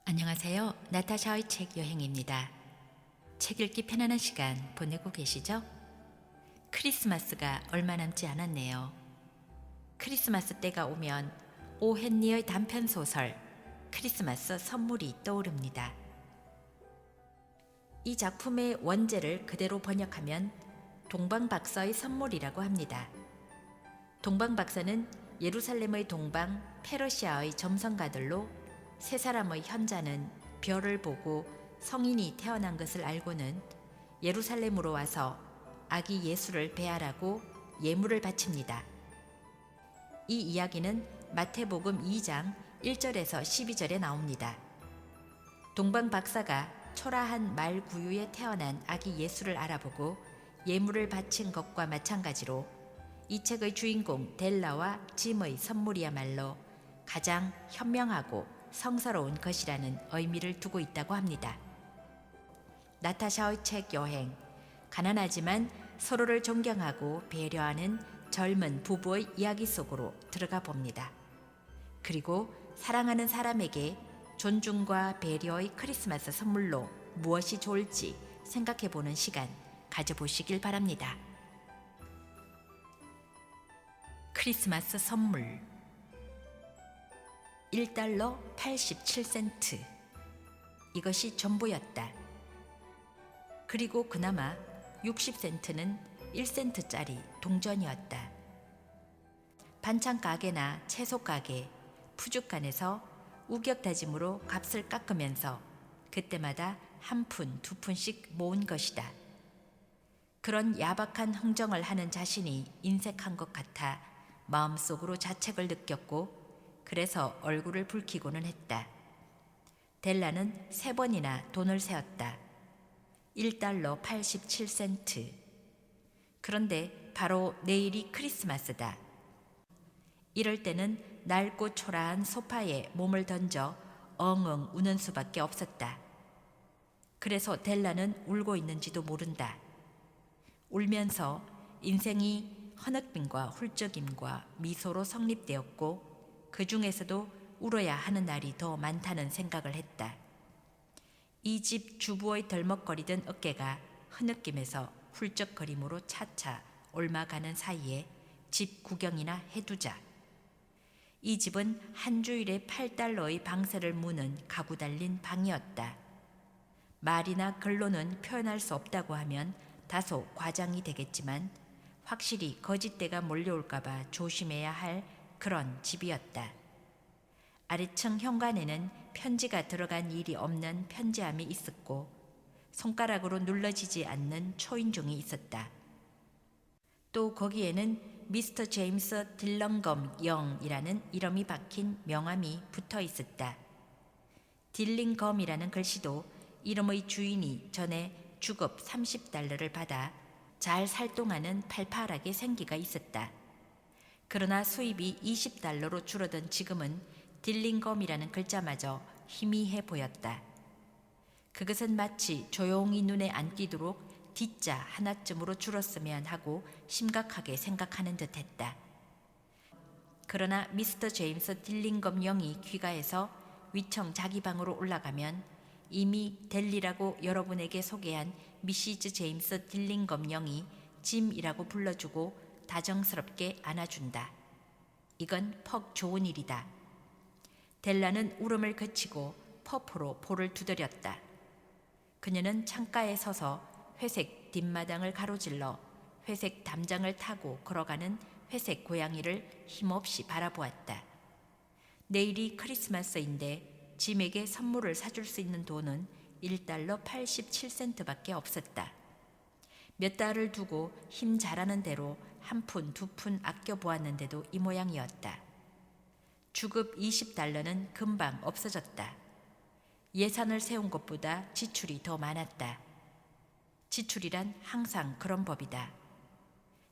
안녕하세요. 나타샤의 책 여행입니다. 책 읽기 편안한 시간 보내고 계시죠? 크리스마스가 얼마 남지 않았네요. 크리스마스 때가 오면 오 헨리의 단편 소설 크리스마스 선물이 떠오릅니다. 이 작품의 원제를 그대로 번역하면 동방박사의 선물이라고 합니다. 동방박사는 예루살렘의 동방 페르시아의 점성가들로 세 사람의 현자는 별을 보고 성인이 태어난 것을 알고는 예루살렘으로 와서 아기 예수를 배하라고 예물을 바칩니다. 이 이야기는 마태복음 2장 1절에서 12절에 나옵니다. 동방 박사가 초라한 말 구유에 태어난 아기 예수를 알아보고 예물을 바친 것과 마찬가지로 이 책의 주인공 델라와 짐의 선물이야말로 가장 현명하고 성스러운 것이라는 의미를 두고 있다고 합니다. 나타샤의 책 여행, 가난하지만 서로를 존경하고 배려하는 젊은 부부의 이야기 속으로 들어가 봅니다. 그리고 사랑하는 사람에게 존중과 배려의 크리스마스 선물로 무엇이 좋을지 생각해 보는 시간 가져보시길 바랍니다. 크리스마스 선물 $1 87센트. 이것이 전부였다. 그리고 그나마 60센트는 1센트짜리 동전이었다. 반찬 가게나 채소 가게, 푸죽간에서 우격다짐으로 값을 깎으면서 그때마다 한 푼, 두 푼씩 모은 것이다. 그런 야박한 흥정을 하는 자신이 인색한 것 같아 마음속으로 자책을 느꼈고 그래서 얼굴을 붉히고는 했다. 델라는 3번이나 돈을 세었다. $1 87센트. 그런데 바로 내일이 크리스마스다. 이럴 때는 낡고 초라한 소파에 몸을 던져 엉엉 우는 수밖에 없었다. 그래서 델라는 울고 있는지도 모른다. 울면서 인생이 허덕임과 훌쩍임과 미소로 성립되었고 그 중에서도 울어야 하는 날이 더 많다는 생각을 했다. 이 집 주부의 덜먹거리던 어깨가 흐느낌에서 훌쩍거림으로 차차 옮아가는 사이에 집 구경이나 해두자. 이 집은 한 주일에 $8의 방세를 무는 가구 달린 방이었다. 말이나 글로는 표현할 수 없다고 하면 다소 과장이 되겠지만 확실히 거짓대가 몰려올까봐 조심해야 할 그런 집이었다. 아래층 현관에는 편지가 들어간 일이 없는 편지함이 있었고 손가락으로 눌러지지 않는 초인종이 있었다. 또 거기에는 미스터 제임스 딜링검 영이라는 이름이 박힌 명함이 붙어 있었다. 딜링검이라는 글씨도 이름의 주인이 전에 주급 $30를 받아 잘 살 동안은 팔팔하게 생기가 있었다. 그러나 수입이 $20로 줄어든 지금은 딜링검이라는 글자마저 희미해 보였다. 그것은 마치 조용히 눈에 안 띄도록 D자 하나쯤으로 줄었으면 하고 심각하게 생각하는 듯했다. 그러나 미스터 제임스 딜링검 영이 귀가해서 위청 자기 방으로 올라가면 이미 델리라고 여러분에게 소개한 미시즈 제임스 딜링검 영이 짐이라고 불러주고 다정스럽게 안아준다. 이건 퍽 좋은 일이다. 델라는 울음을 그치고 퍼프로 볼을 두드렸다. 그녀는 창가에 서서 회색 뒷마당을 가로질러 회색 담장을 타고 걸어가는 회색 고양이를 힘없이 바라보았다. 내일이 크리스마스인데 짐에게 선물을 사줄 수 있는 돈은 $1 87센트밖에 없었다. 몇 달을 두고 힘 잘하는 대로 한 푼, 두 푼 아껴 보았는데도 이 모양이었다. 주급 $20는 금방 없어졌다. 예산을 세운 것보다 지출이 더 많았다. 지출이란 항상 그런 법이다.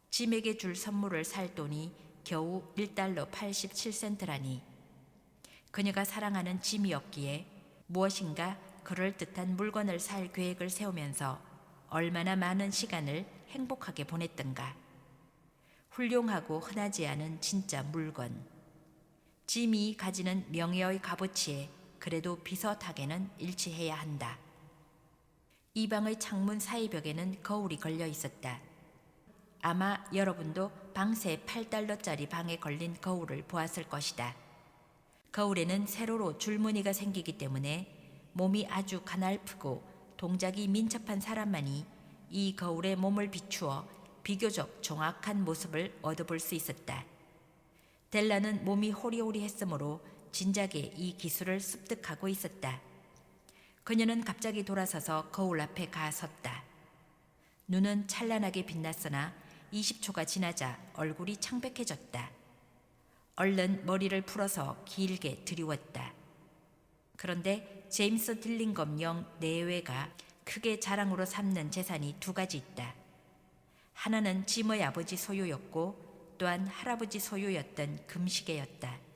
짐에게 줄 선물을 살 돈이 겨우 $1 87센트라니 그녀가 사랑하는 짐이었기에 무엇인가 그럴듯한 물건을 살 계획을 세우면서 얼마나 많은 시간을 행복하게 보냈던가. 훌륭하고 흔하지 않은 진짜 물건. 짐이 가지는 명예의 값어치에 그래도 비서탁에는 일치해야 한다. 이 방의 창문 사이벽에는 거울이 걸려 있었다. 아마 여러분도 방세 8달러짜리 방에 걸린 거울을 보았을 것이다. 거울에는 세로로 줄무늬가 생기기 때문에 몸이 아주 가냘프고 동작이 민첩한 사람만이 이 거울에 몸을 비추어 비교적 정확한 모습을 얻어볼 수 있었다. 델라는 몸이 호리호리했으므로 진작에 이 기술을 습득하고 있었다. 그녀는 갑자기 돌아서서 거울 앞에 가 섰다. 눈은 찬란하게 빛났으나 20초가 지나자 얼굴이 창백해졌다. 얼른 머리를 풀어서 길게 들이웠다. 그런데 제임스 딜링검 영 내외가 크게 자랑으로 삼는 재산이 두 가지 있다. 하나는 짐의 아버지 소유였고 또한 할아버지 소유였던 금시계였다.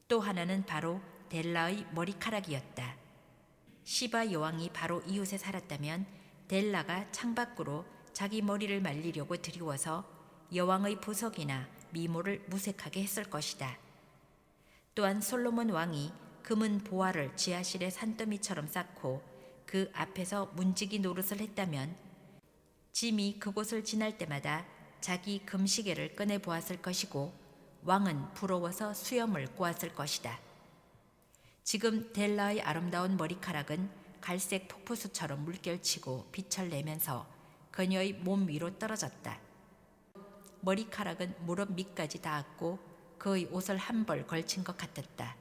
또 하나는 바로 델라의 머리카락이었다. 시바 여왕이 바로 이웃에 살았다면 델라가 창밖으로 자기 머리를 말리려고 들이워서 여왕의 보석이나 미모를 무색하게 했을 것이다. 또한 솔로몬 왕이 금은 보화를 지하실의 산더미처럼 쌓고 그 앞에서 문지기 노릇을 했다면 짐이 그곳을 지날 때마다 자기 금시계를 꺼내 보았을 것이고 왕은 부러워서 수염을 꼬았을 것이다. 지금 델라의 아름다운 머리카락은 갈색 폭포수처럼 물결치고 빛을 내면서 그녀의 몸 위로 떨어졌다. 머리카락은 무릎 밑까지 닿았고 그의 옷을 한 벌 걸친 것 같았다.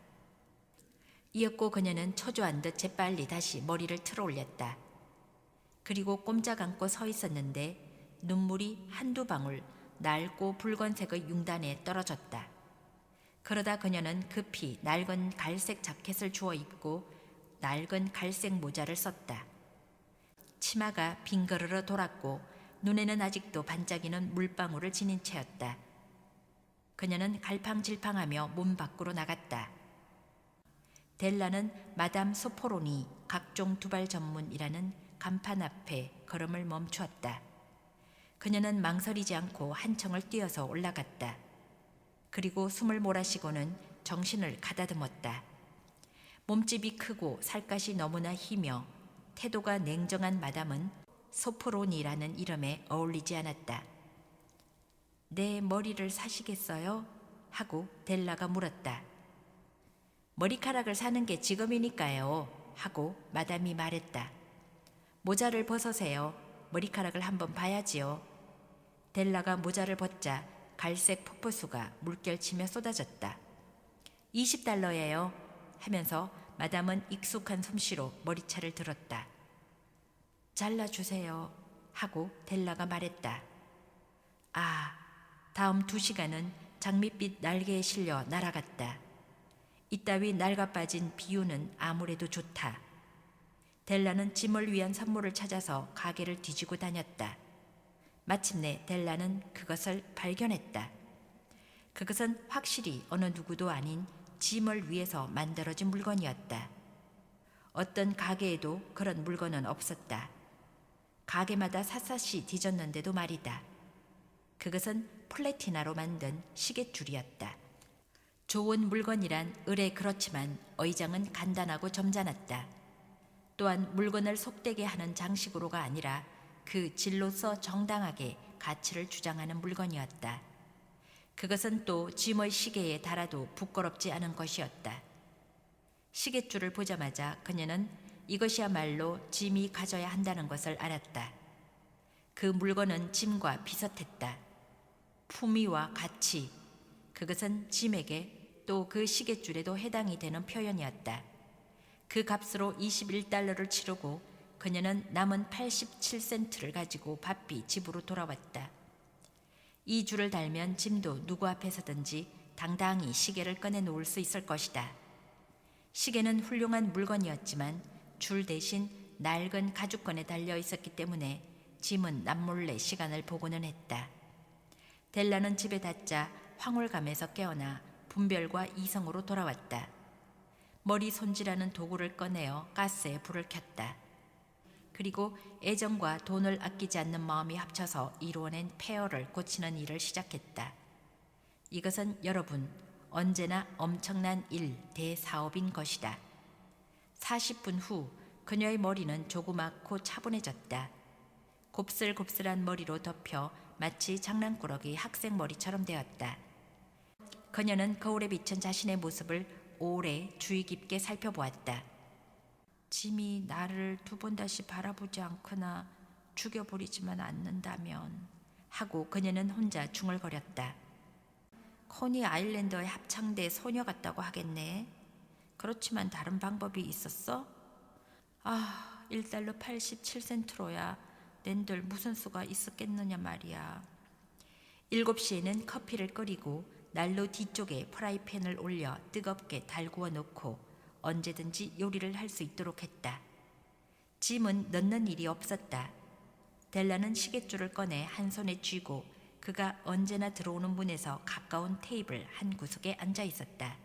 이었고 그녀는 초조한 듯 재빨리 다시 머리를 틀어 올렸다. 그리고 꼼짝 않고 서 있었는데 눈물이 한두 방울 낡고 붉은색의 융단에 떨어졌다. 그러다 그녀는 급히 낡은 갈색 자켓을 주워 입고 낡은 갈색 모자를 썼다. 치마가 빙그르르 돌았고 눈에는 아직도 반짝이는 물방울을 지닌 채였다. 그녀는 갈팡질팡하며 문 밖으로 나갔다. 델라는 마담 소포로니 각종 두발 전문이라는 간판 앞에 걸음을 멈추었다. 그녀는 망설이지 않고 한 층을 뛰어서 올라갔다. 그리고 숨을 몰아쉬고는 정신을 가다듬었다. 몸집이 크고 살갗이 너무나 희며 태도가 냉정한 마담은 소프로니라는 이름에 어울리지 않았다. 내 머리를 사시겠어요? 하고 델라가 물었다. 머리카락을 사는 게 직업이니까요. 하고 마담이 말했다. 모자를 벗으세요. 머리카락을 한번 봐야지요. 델라가 모자를 벗자 갈색 폭포수가 물결치며 쏟아졌다. 20달러예요. 하면서 마담은 익숙한 솜씨로 머리채를 들었다. 잘라주세요. 하고 델라가 말했다. 아, 다음 2시간은 장밋빛 날개에 실려 날아갔다. 이따위 낡아빠진 비유는 아무래도 좋다. 델라는 짐을 위한 선물을 찾아서 가게를 뒤지고 다녔다. 마침내 델라는 그것을 발견했다. 그것은 확실히 어느 누구도 아닌 짐을 위해서 만들어진 물건이었다. 어떤 가게에도 그런 물건은 없었다. 가게마다 샅샅이 뒤졌는데도 말이다. 그것은 플래티나로 만든 시계줄이었다. 좋은 물건이란 의뢰 그렇지만 의장은 간단하고 점잖았다. 또한 물건을 속되게 하는 장식으로가 아니라 그 질로서 정당하게 가치를 주장하는 물건이었다. 그것은 또 짐의 시계에 달아도 부끄럽지 않은 것이었다. 시계줄을 보자마자 그녀는 이것이야말로 짐이 가져야 한다는 것을 알았다. 그 물건은 짐과 비슷했다. 품위와 가치, 그것은 짐에게 또 그 시계줄에도 해당이 되는 표현이었다. 그 값으로 21달러를 치르고 그녀는 남은 87센트를 가지고 바삐 집으로 돌아왔다. 이 줄을 달면 짐도 누구 앞에서든지 당당히 시계를 꺼내 놓을 수 있을 것이다. 시계는 훌륭한 물건이었지만 줄 대신 낡은 가죽건에 달려 있었기 때문에 짐은 남몰래 시간을 보고는 했다. 델라는 집에 닿자 황홀감에서 깨어나 분별과 이성으로 돌아왔다. 머리 손질하는 도구를 꺼내어 가스에 불을 켰다. 그리고 애정과 돈을 아끼지 않는 마음이 합쳐서 이루어낸 폐허를 고치는 일을 시작했다. 이것은 여러분 언제나 엄청난 일, 대사업인 것이다. 40분 후 그녀의 머리는 조그맣고 차분해졌다. 곱슬곱슬한 머리로 덮여 마치 장난꾸러기 학생 머리처럼 되었다. 그녀는 거울에 비친 자신의 모습을 오래 주의 깊게 살펴보았다. 짐이 나를 두 번 다시 바라보지 않거나 죽여버리지만 않는다면 하고 그녀는 혼자 중얼거렸다. 코니 아일랜더의 합창대 소녀 같다고 하겠네. 그렇지만 다른 방법이 있었어? 1달러 87센트로야 낸들 무슨 수가 있었겠느냐 말이야. 7시에는 커피를 끓이고 난로 뒤쪽에 프라이팬을 올려 뜨겁게 달구어 놓고 언제든지 요리를 할 수 있도록 했다. 짐은 넣는 일이 없었다. 델라는 시계줄을 꺼내 한 손에 쥐고 그가 언제나 들어오는 문에서 가까운 테이블 한 구석에 앉아 있었다.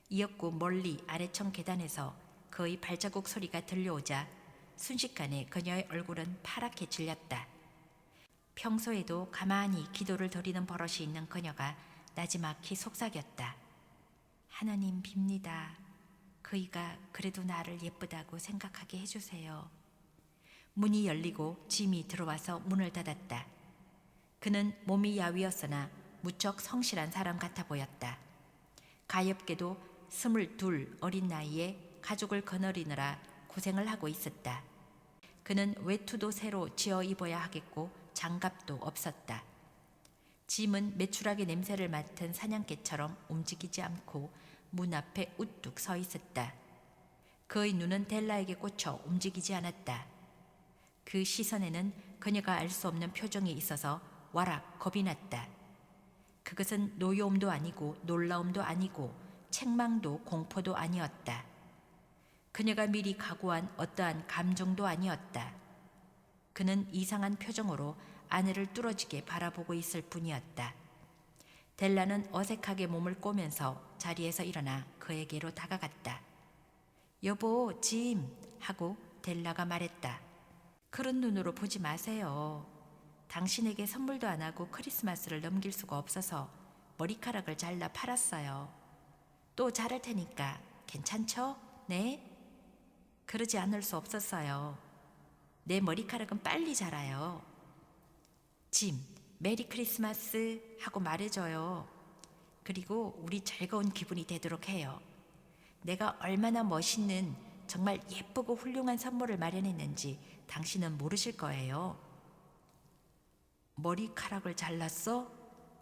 이었고 멀리 아래층 계단에서 그의 발자국 소리가 들려오자 순식간에 그녀의 얼굴은 파랗게 질렸다. 평소에도 가만히 기도를 드리는 버릇이 있는 그녀가 나지막히 속삭였다. 하나님 빕니다. 그이가 그래도 나를 예쁘다고 생각하게 해주세요. 문이 열리고 짐이 들어와서 문을 닫았다. 그는 몸이 야위었으나 무척 성실한 사람 같아 보였다. 가엾게도 22 어린 나이에 가족을 거느리느라 고생을 하고 있었다. 그는 외투도 새로 지어 입어야 하겠고 장갑도 없었다. 짐은 매출하게 냄새를 맡은 사냥개처럼 움직이지 않고 문 앞에 우뚝 서 있었다. 그의 눈은 델라에게 꽂혀 움직이지 않았다. 그 시선에는 그녀가 알 수 없는 표정이 있어서 와락 겁이 났다. 그것은 노여움도 아니고 놀라움도 아니고 책망도 공포도 아니었다. 그녀가 미리 각오한 어떠한 감정도 아니었다. 그는 이상한 표정으로 아내를 뚫어지게 바라보고 있을 뿐이었다. 델라는 어색하게 몸을 꼬면서 자리에서 일어나 그에게로 다가갔다. 여보, 짐! 하고 델라가 말했다. 그런 눈으로 보지 마세요. 당신에게 선물도 안 하고 크리스마스를 넘길 수가 없어서 머리카락을 잘라 팔았어요. 또 자를 테니까 괜찮죠? 네? 그러지 않을 수 없었어요. 내 머리카락은 빨리 자라요. 짐, 메리 크리스마스 하고 말해줘요. 그리고 우리 즐거운 기분이 되도록 해요. 내가 얼마나 멋있는 정말 예쁘고 훌륭한 선물을 마련했는지 당신은 모르실 거예요. 머리카락을 잘랐어?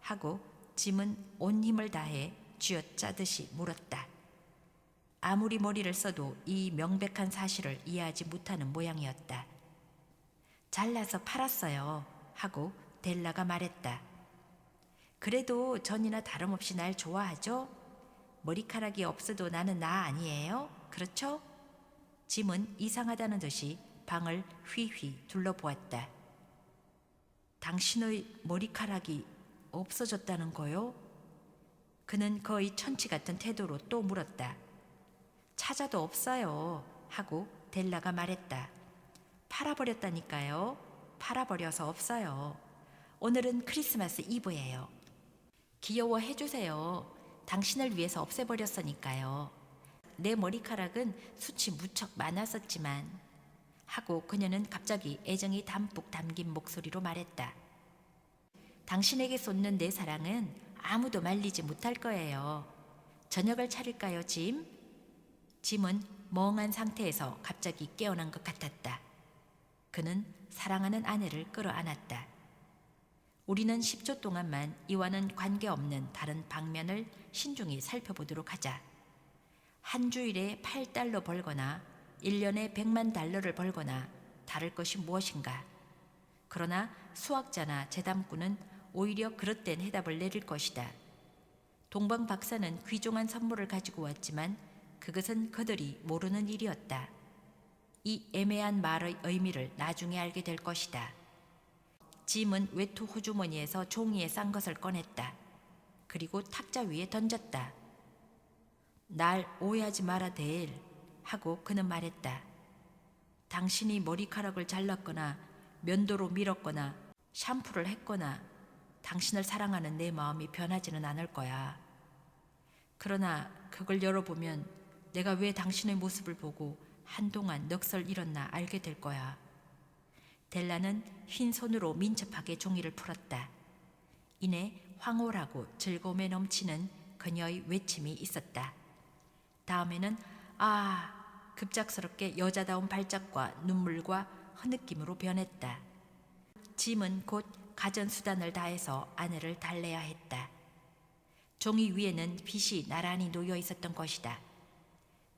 하고 짐은 온 힘을 다해 쥐어짜듯이 물었다. 아무리 머리를 써도 이 명백한 사실을 이해하지 못하는 모양이었다. 잘라서 팔았어요. 하고 델라가 말했다. 그래도 전이나 다름없이 날 좋아하죠? 머리카락이 없어도 나는 나 아니에요? 그렇죠? 짐은 이상하다는 듯이 방을 휘휘 둘러보았다. 당신의 머리카락이 없어졌다는 거요? 그는 거의 천치 같은 태도로 또 물었다. 찾아도 없어요. 하고 델라가 말했다. 팔아버렸다니까요. 팔아버려서 없어요. 오늘은 크리스마스 이브예요. 귀여워해 주세요. 당신을 위해서 없애버렸으니까요. 내 머리카락은 숱이 무척 많았었지만 하고 그녀는 갑자기 애정이 담뿍 담긴 목소리로 말했다. 당신에게 쏟는 내 사랑은 아무도 말리지 못할 거예요. 저녁을 차릴까요, 짐? 짐은 멍한 상태에서 갑자기 깨어난 것 같았다. 그는 사랑하는 아내를 끌어안았다. 우리는 10초 동안만 이와는 관계없는 다른 방면을 신중히 살펴보도록 하자. 한 주일에 8달러 벌거나 1년에 100만 달러를 벌거나 다를 것이 무엇인가. 그러나 수학자나 재담꾼은 오히려 그릇된 해답을 내릴 것이다. 동방 박사는 귀중한 선물을 가지고 왔지만 그것은 그들이 모르는 일이었다. 이 애매한 말의 의미를 나중에 알게 될 것이다. 짐은 외투 호주머니에서 종이에 싼 것을 꺼냈다. 그리고 탁자 위에 던졌다. 날 오해하지 마라 델 하고 그는 말했다. 당신이 머리카락을 잘랐거나 면도로 밀었거나 샴푸를 했거나 당신을 사랑하는 내 마음이 변하지는 않을 거야. 그러나 그걸 열어보면 내가 왜 당신의 모습을 보고 한동안 넋을 잃었나 알게 될 거야. 델라는 흰 손으로 민첩하게 종이를 풀었다. 이내 황홀하고 즐거움에 넘치는 그녀의 외침이 있었다. 다음에는 급작스럽게 여자다운 발작과 눈물과 흐느낌으로 변했다. 짐은 곧 가전수단을 다해서 아내를 달래야 했다. 종이 위에는 빗이 나란히 놓여 있었던 것이다.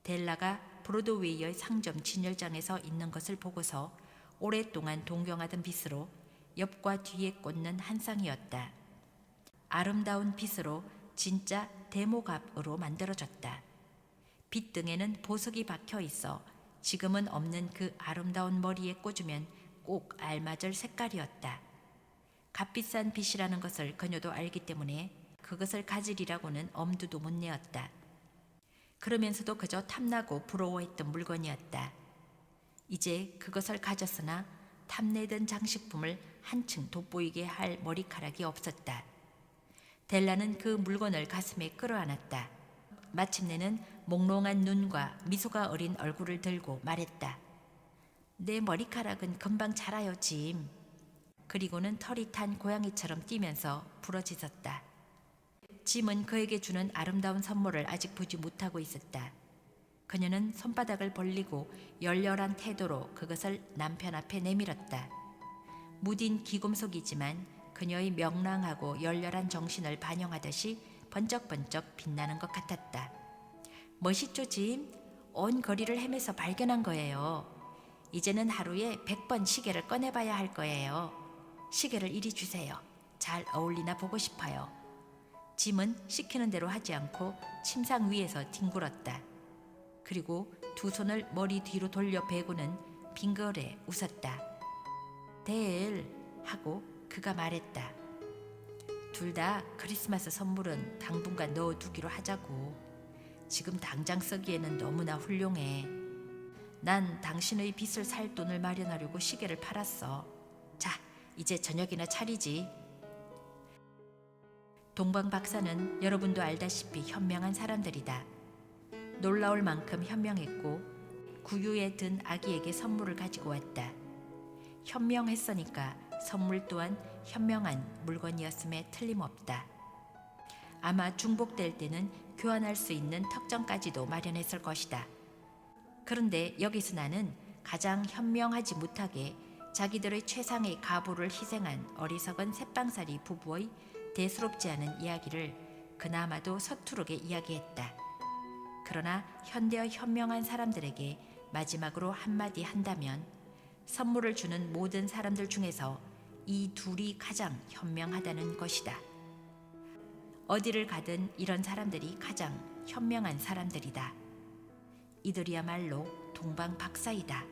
델라가 브로드웨이의 상점 진열장에서 있는 것을 보고서 오랫동안 동경하던 빗으로 옆과 뒤에 꽂는 한 쌍이었다. 아름다운 빗으로 진짜 대모갑으로 만들어졌다. 빗등에는 보석이 박혀 있어 지금은 없는 그 아름다운 머리에 꽂으면 꼭 알맞을 색깔이었다. 값비싼 빗이라는 것을 그녀도 알기 때문에 그것을 가지리라고는 엄두도 못 내었다. 그러면서도 그저 탐나고 부러워했던 물건이었다. 이제 그것을 가졌으나 탐내던 장식품을 한층 돋보이게 할 머리카락이 없었다. 델라는 그 물건을 가슴에 끌어안았다. 마침내는 몽롱한 눈과 미소가 어린 얼굴을 들고 말했다. 내 머리카락은 금방 자라요, 짐. 그리고는 털이 탄 고양이처럼 뛰면서 부러지셨다. 짐은 그에게 주는 아름다운 선물을 아직 보지 못하고 있었다. 그녀는 손바닥을 벌리고 열렬한 태도로 그것을 남편 앞에 내밀었다. 무딘 기금속이지만 그녀의 명랑하고 열렬한 정신을 반영하듯이 번쩍번쩍 빛나는 것 같았다. 멋있죠, 짐? 온 거리를 헤매서 발견한 거예요. 이제는 하루에 100번 시계를 꺼내봐야 할 거예요. 시계를 이리 주세요. 잘 어울리나 보고 싶어요. 짐은 시키는 대로 하지 않고 침상 위에서 뒹굴었다. 그리고 두 손을 머리 뒤로 돌려 베고는 빙그레 웃었다. 델 하고 그가 말했다. 둘 다 크리스마스 선물은 당분간 넣어두기로 하자고. 지금 당장 쓰기에는 너무나 훌륭해. 난 당신의 빚을 살 돈을 마련하려고 시계를 팔았어. 자, 이제 저녁이나 차리지. 동방 박사는 여러분도 알다시피 현명한 사람들이다. 놀라울 만큼 현명했고 구유에 든 아기에게 선물을 가지고 왔다. 현명했으니까 선물 또한 현명한 물건이었음에 틀림없다. 아마 중복될 때는 교환할 수 있는 특정까지도 마련했을 것이다. 그런데 여기서 나는 가장 현명하지 못하게 자기들의 최상의 가부를 희생한 어리석은 새빵살이 부부의 대수롭지 않은 이야기를 그나마도 서투르게 이야기했다. 그러나 현대의 현명한 사람들에게 마지막으로 한마디 한다면 선물을 주는 모든 사람들 중에서 이 둘이 가장 현명하다는 것이다. 어디를 가든 이런 사람들이 가장 현명한 사람들이다. 이들이야말로 동방 박사이다.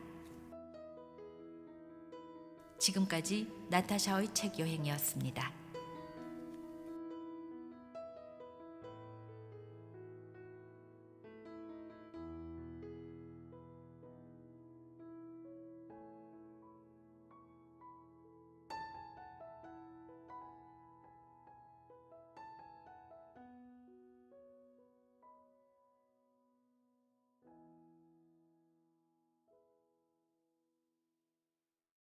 지금까지 나타샤의 책 여행이었습니다.